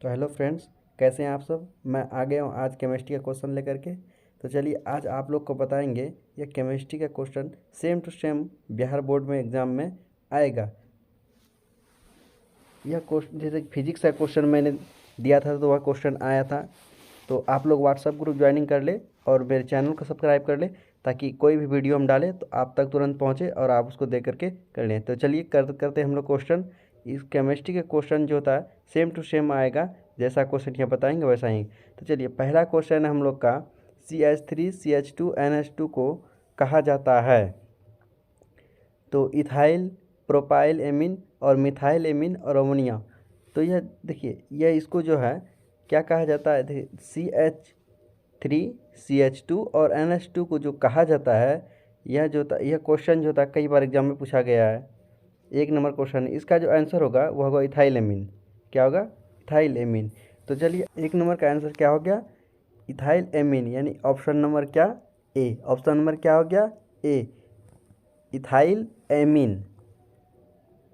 तो hello friends, कैसे हैं आप सब। मैं आ गया हूँ आज केमिस्ट्री का क्वेश्चन लेकर के। तो चलिए आज आप लोग को बताएंगे ये केमिस्ट्री का question same to same Bihar board में एग्ज़ाम में आएगा। यह क्वेश्चन जैसे फिजिक्स का क्वेश्चन मैंने दिया था तो वह क्वेश्चन आया था। तो आप लोग व्हाट्सएप ग्रुप ज्वाइनिंग कर ले और मेरे चैनल को सब्सक्राइब कर ले ताकि कोई भी वीडियो हम डालें तो आप तक तुरंत पहुँचे और आप उसको देख करके कर लें। तो चलिए करते हम लोग क्वेश्चन। इस केमिस्ट्री का क्वेश्चन जो होता है सेम टू सेम आएगा, जैसा क्वेश्चन यहाँ बताएंगे वैसा ही। तो चलिए पहला क्वेश्चन है हम लोग का, CH3CH2NH2 को कहा जाता है तो इथाइल, प्रोपाइल एमीन और मिथाइल एमीन और अमोनिया। तो यह देखिए यह इसको जो है क्या कहा जाता है, CH3CH2 और NH2 को जो कहा जाता है, यह क्वेश्चन जो था कई बार एग्जाम में पूछा गया है। 1 नंबर क्वेश्चन, इसका जो आंसर होगा वह होगा इथाइल एमीन। क्या होगा? Ethyl amine. तो चलिए 1 नंबर का आंसर क्या हो गया? इथाइल एमीन, यानी ऑप्शन नंबर क्या? ए। ऑप्शन नंबर क्या हो गया? ए, इथाइल एमीन।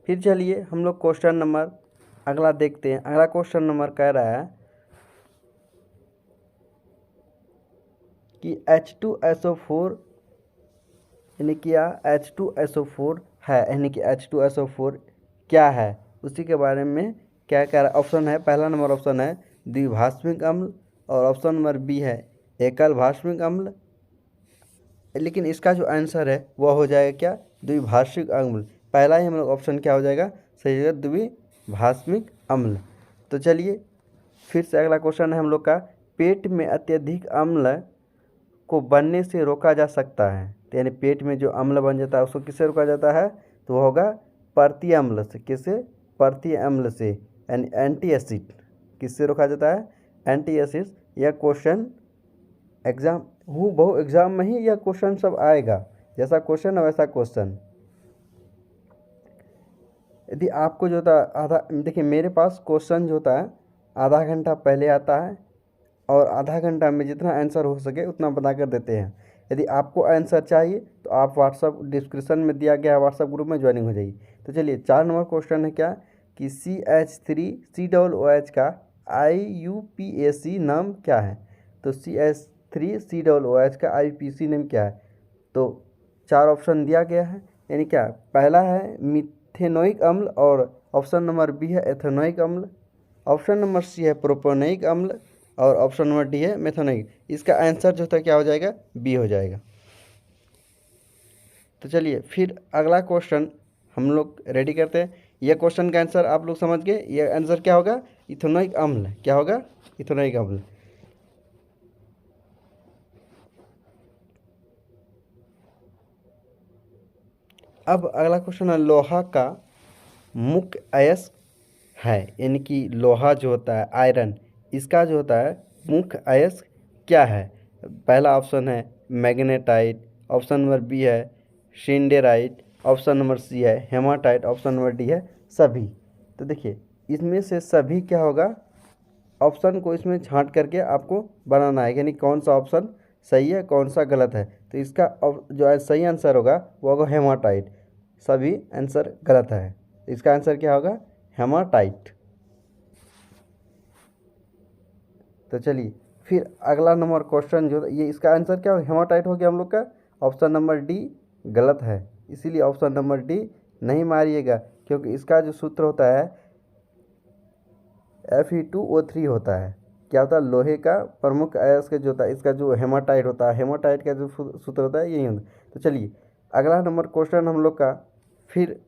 फिर चलिए हम लोग क्वेश्चन नंबर अगला देखते हैं। अगला क्वेश्चन नंबर कह रहा है कि H2SO4 यानी क्या H2SO4 है, यानी कि H2SO4 क्या है, उसी के बारे में क्या कह रहा है। ऑप्शन है, पहला नंबर ऑप्शन है द्विभाषिक अम्ल और ऑप्शन नंबर बी है एकल भाषिक अम्ल। लेकिन इसका जो आंसर है वह हो जाएगा क्या? द्विभाषिक अम्ल। पहला ही हम लोग ऑप्शन क्या हो जाएगा? सही जगह द्विभाषिक अम्ल। तो चलिए फिर से अगला क्वेश्चन है हम लोग का, पेट में अत्यधिक अम्ल को बनने से रोका जा सकता है। तो यानी पेट में जो अम्ल बन जाता है उसको किससे रोका जाता है? तो वह होगा प्रति अम्ल से। किससे? प्रति अम्ल से, यानी एंटी एसिड। किससे रोका जाता है? Anti acid. यह क्वेश्चन एग्जाम में ही यह क्वेश्चन सब आएगा, जैसा क्वेश्चन है वैसा क्वेश्चन। यदि आपको जो था आधा, देखिए मेरे पास क्वेश्चन जो होता है आधा घंटा पहले आता है और आधा घंटा में जितना आंसर हो सके उतना बता कर देते हैं। यदि आपको आंसर चाहिए तो आप व्हाट्सअप डिस्क्रिप्शन में दिया गया व्हाट्सअप ग्रुप में ज्वाइनिंग हो जाइए। तो चलिए 4 नंबर क्वेश्चन है क्या कि CH3COOH का IUPAC नाम क्या है। तो CH3COOH का IUPAC नाम क्या है? तो 4 ऑप्शन दिया गया है, यानी क्या? पहला है मिथेनोइक अम्ल और ऑप्शन नंबर बी है एथेनोइक अम्ल, ऑप्शन नंबर सी है प्रोपेनोइक अम्ल और ऑप्शन नंबर डी है मेथोनिक। इसका आंसर जो था क्या हो जाएगा? बी हो जाएगा। तो चलिए फिर अगला क्वेश्चन हम लोग रेडी करते हैं। यह क्वेश्चन का आंसर आप लोग समझ गए। यह आंसर क्या होगा? इथेनोइक अम्ल। क्या होगा? इथेनोइक अम्ल। अब अगला क्वेश्चन है, लोहा का मुख्य अयस्क है, यानी कि लोहा जो होता है आयरन, इसका जो होता है मुख्य अयस्क क्या है? पहला ऑप्शन है मैग्नेटाइट, ऑप्शन नंबर बी है शिंडेराइट, ऑप्शन नंबर सी है हेमाटाइट, ऑप्शन नंबर डी है सभी। तो देखिए इसमें से सभी क्या होगा? ऑप्शन को इसमें छांट करके आपको बनाना है, यानी कौन सा ऑप्शन सही है कौन सा गलत है। तो इसका जो सही आंसर होगा वो होगा हेमाटाइट। सभी आंसर गलत है। इसका आंसर क्या होगा? हेमाटाइट। तो चलिए फिर अगला नंबर क्वेश्चन जो ये इसका आंसर क्या हो? हेमाटाइट हो गया हम लोग का। ऑप्शन नंबर डी गलत है, इसीलिए ऑप्शन नंबर डी नहीं मारिएगा, क्योंकि इसका जो सूत्र होता है Fe2O3 होता है। क्या होता है? लोहे का प्रमुख अयस्क जो होता है, इसका जो हेमाटाइट होता है, हेमाटाइट का जो सूत्र होता है यही होता है। तो चलिए अगला नंबर क्वेश्चन हम लोग का फिर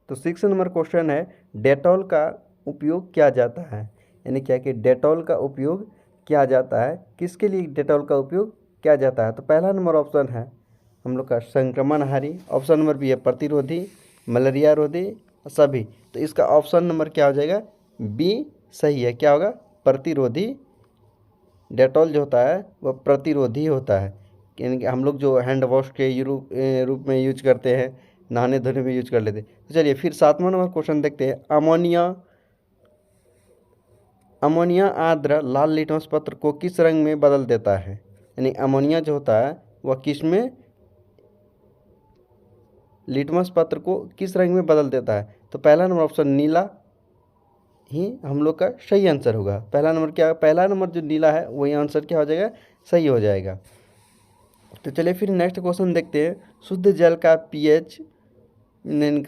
तो 6 नंबर क्वेश्चन है, डेटॉल का उपयोग किया जाता है, यानी क्या कि डेटॉल का उपयोग किया जाता है, किसके लिए डेटॉल का उपयोग किया जाता है। तो पहला नंबर ऑप्शन है हम लोग का संक्रमणहारी, ऑप्शन नंबर बी है प्रतिरोधी, मलेरिया रोधी, सभी। तो इसका ऑप्शन नंबर क्या हो जाएगा? बी सही है। क्या होगा? प्रतिरोधी। डेटॉल जो होता है वह प्रतिरोधी होता है, यानी कि हम लोग जो हैंड वॉश के रूप में यूज करते हैं, नहाने धोने में यूज कर लेते हैं। तो चलिए फिर 7वां नंबर क्वेश्चन देखते हैं। अमोनिया आर्द्र लाल लिटमस पत्र को किस रंग में बदल देता है, यानी अमोनिया जो होता है वह किस में लिटमस पत्र को किस रंग में बदल देता है? तो पहला नंबर ऑप्शन नीला ही हम लोग का सही आंसर होगा। पहला नंबर क्या, पहला नंबर जो नीला है वही आंसर क्या हो जाएगा, सही हो जाएगा। तो चलिए फिर नेक्स्ट क्वेश्चन देखते हैं। शुद्ध जल का पीएच,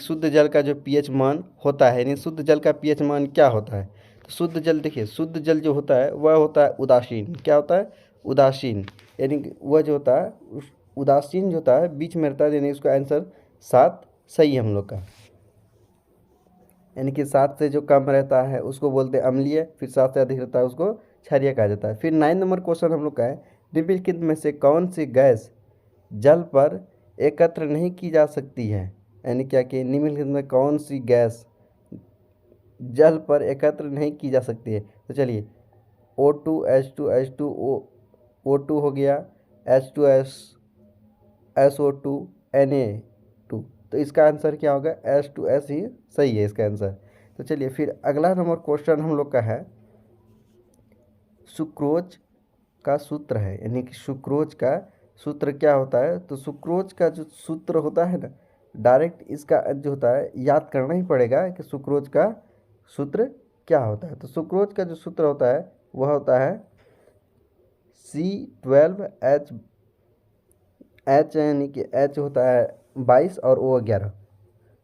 शुद्ध जल का जो पीएच मान होता है, यानी शुद्ध जल का पीएच मान क्या होता है? तो शुद्ध जल, देखिए शुद्ध जल जो होता है वह होता है उदासीन। क्या होता है? उदासीन, यानी कि वह जो होता है उदासीन जो होता है बीच में रहता है, यानी उसका आंसर 7 सही है हम लोग का। यानी कि 7 से जो कम रहता है उसको बोलते हैं अम्लीय, फिर 7 से अधिक रहता है उसको क्षारीय कहा जाता है। फिर 9 नंबर क्वेश्चन हम लोग का है, निम्नलिखित में से कौन सी गैस जल पर एकत्र नहीं की जा सकती है? यानी क्या कि निम्नलिखित में कौन सी गैस जल पर एकत्र नहीं की जा सकती है? तो चलिए O2 H2 H2 O2 हो गया, H2S SO2 Na2, तो इसका आंसर क्या होगा? H2S ही सही है इसका आंसर। तो चलिए फिर अगला नंबर क्वेश्चन हम लोग का है, सुक्रोज का सूत्र है, यानी कि सुक्रोज का सूत्र क्या होता है? तो सुक्रोज का जो सूत्र होता है ना, डायरेक्ट इसका जो होता है याद करना ही पड़ेगा कि सुक्रोज का सूत्र क्या होता है। तो सुक्रोज का जो सूत्र होता है वह होता है C12H, यानी कि H होता है 22 और O11।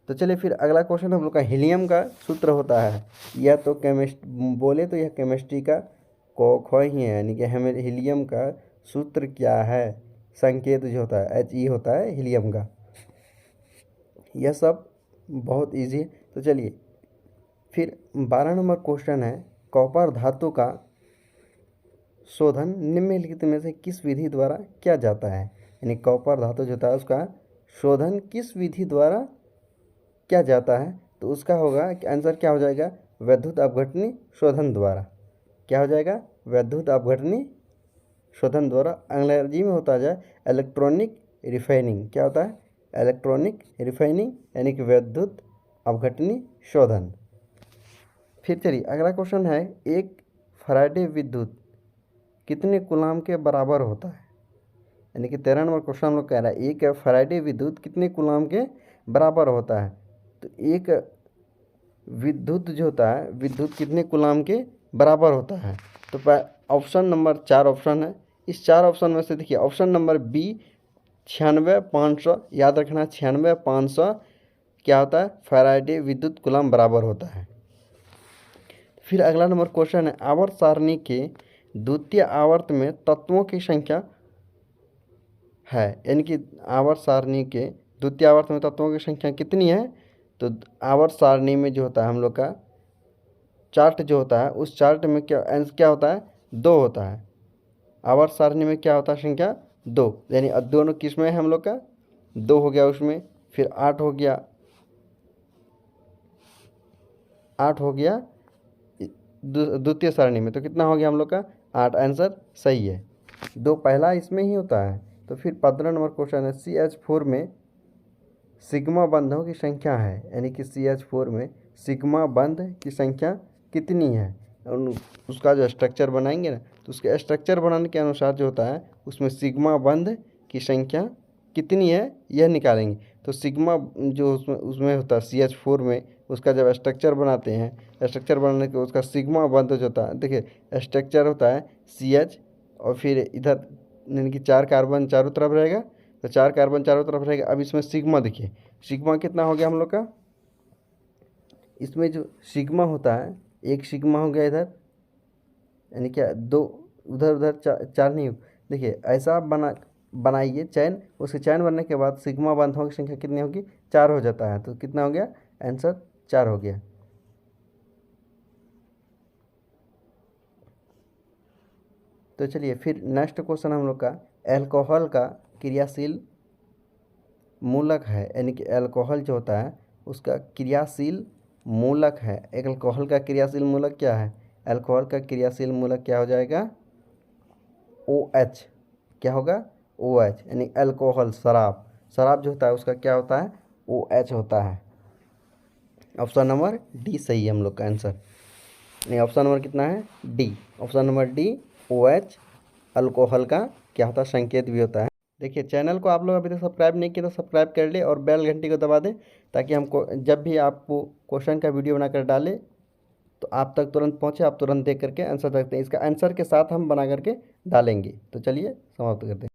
तो चलिए फिर अगला क्वेश्चन हम लोग का हीलियम का सूत्र होता है, यह तो बोले तो यह केमिस्ट्री का ख ही है, यानी कि हमें हीलियम का सूत्र क्या है? संकेत जो होता है He होता है हीलियम का। यह सब बहुत इजी है। तो चलिए फिर 12 नंबर क्वेश्चन है, कॉपर धातु का शोधन निम्नलिखित में से किस विधि द्वारा किया जाता है? यानी कॉपर धातु जो होता है उसका शोधन किस विधि द्वारा किया जाता है? तो उसका होगा कि आंसर क्या हो जाएगा? वैद्युत अपघटनी शोधन द्वारा। क्या हो जाएगा? वैद्युत अपघटनी शोधन द्वारा। अंग्रेजी में होता जाए इलेक्ट्रॉनिक रिफाइनिंग। क्या होता है? इलेक्ट्रॉनिक रिफाइनिंग, यानी कि वैद्युत अपघटनी शोधन। फिर चलिए अगला क्वेश्चन है, एक फैराडे विद्युत कितने कूलाम के बराबर होता है? यानी कि 13 नंबर क्वेश्चन हम लोग कह रहा है, एक फैराडे विद्युत कितने कूलाम के बराबर होता है? तो एक विद्युत जो होता है, विद्युत कितने कूलाम के बराबर होता है? तो ऑप्शन नंबर 4 ऑप्शन है, इस 4 ऑप्शन में से देखिए ऑप्शन नंबर बी 96,500, याद रखना 96,500 क्या होता है? फैराडे विद्युत कूलाम बराबर होता है। फिर अगला नंबर क्वेश्चन है, आवर्त सारणी के द्वितीय आवर्त में तत्वों की संख्या है, यानी कि आवर्त सारणी के द्वितीय आवर्त में तत्वों की संख्या कितनी है? तो आवर्त सारणी में जो होता है हम लोग का चार्ट जो होता है, उस चार्ट में क्या होता है? 2 होता है। आवर्त सारणी में क्या होता है? संख्या 2, यानी दोनों किस में है हम लोग का? 2 हो गया उसमें। फिर 8 हो गया, 8 हो गया द्वितीय सारणी में, तो कितना हो गया हम लोग का? 8। आंसर सही है, 2 पहला इसमें ही होता है। तो फिर 15 नंबर क्वेश्चन है, CH4 में सिग्मा बंधों की संख्या है, यानी कि CH4 में सिग्मा बंध की संख्या कितनी है? उसका जो स्ट्रक्चर बनाएंगे ना, तो उसके स्ट्रक्चर बनाने के अनुसार जो होता है उसमें सिग्मा बंध की संख्या कितनी है यह निकालेंगे। तो सिग्मा जो उसमें होता है CH4 में, उसका जब स्ट्रक्चर बनाते हैं, स्ट्रक्चर बनाने के उसका सिग्मा बंध जो होता है, देखिए स्ट्रक्चर होता है CH और फिर इधर यानी कि 4 कार्बन चारों तरफ रहेगा, तो 4 कार्बन चारों तरफ रहेगा। अब इसमें सिग्मा देखिए, सिग्मा कितना हो गया हम लोग का? इसमें जो सिग्मा होता है, एक सिग्मा हो गया इधर, यानी क्या 2 उधर उधर 4 नहीं। देखिए ऐसा बनाइए चैन, उसके चैन बनने के बाद सिग्मा बंधों की संख्या कितनी होगी? 4 हो जाता है। तो कितना हो गया? आंसर 4 हो गया। तो चलिए फिर नेक्स्ट क्वेश्चन हम लोग का, अल्कोहल का क्रियाशील मूलक है, यानी कि अल्कोहल जो होता है उसका क्रियाशील मूलक है। अल्कोहल का क्रियाशील मूलक क्या है? अल्कोहल का क्रियाशील मूलक क्या हो जाएगा? OH। क्या होगा? OH, यानी अल्कोहल शराब, शराब जो होता है उसका क्या होता है? OH होता है। ऑप्शन नंबर डी सही है हम लोग का आंसर। नहीं, ऑप्शन नंबर कितना है? D. Option number D OH alcohol का क्या होता है? संकेत भी होता है। देखिए चैनल को आप लोग अभी तक सब्सक्राइब नहीं किए तो सब्सक्राइब कर ले और बेल घंटी को दबा दें, ताकि हमको जब भी आपको क्वेश्चन का वीडियो बनाकर डालें तो आप तक तुरंत पहुँचे, आप तुरंत देख करके आंसर सकते हैं। इसका आंसर के साथ हम बना करके डालेंगे। तो चलिए समाप्त करते हैं।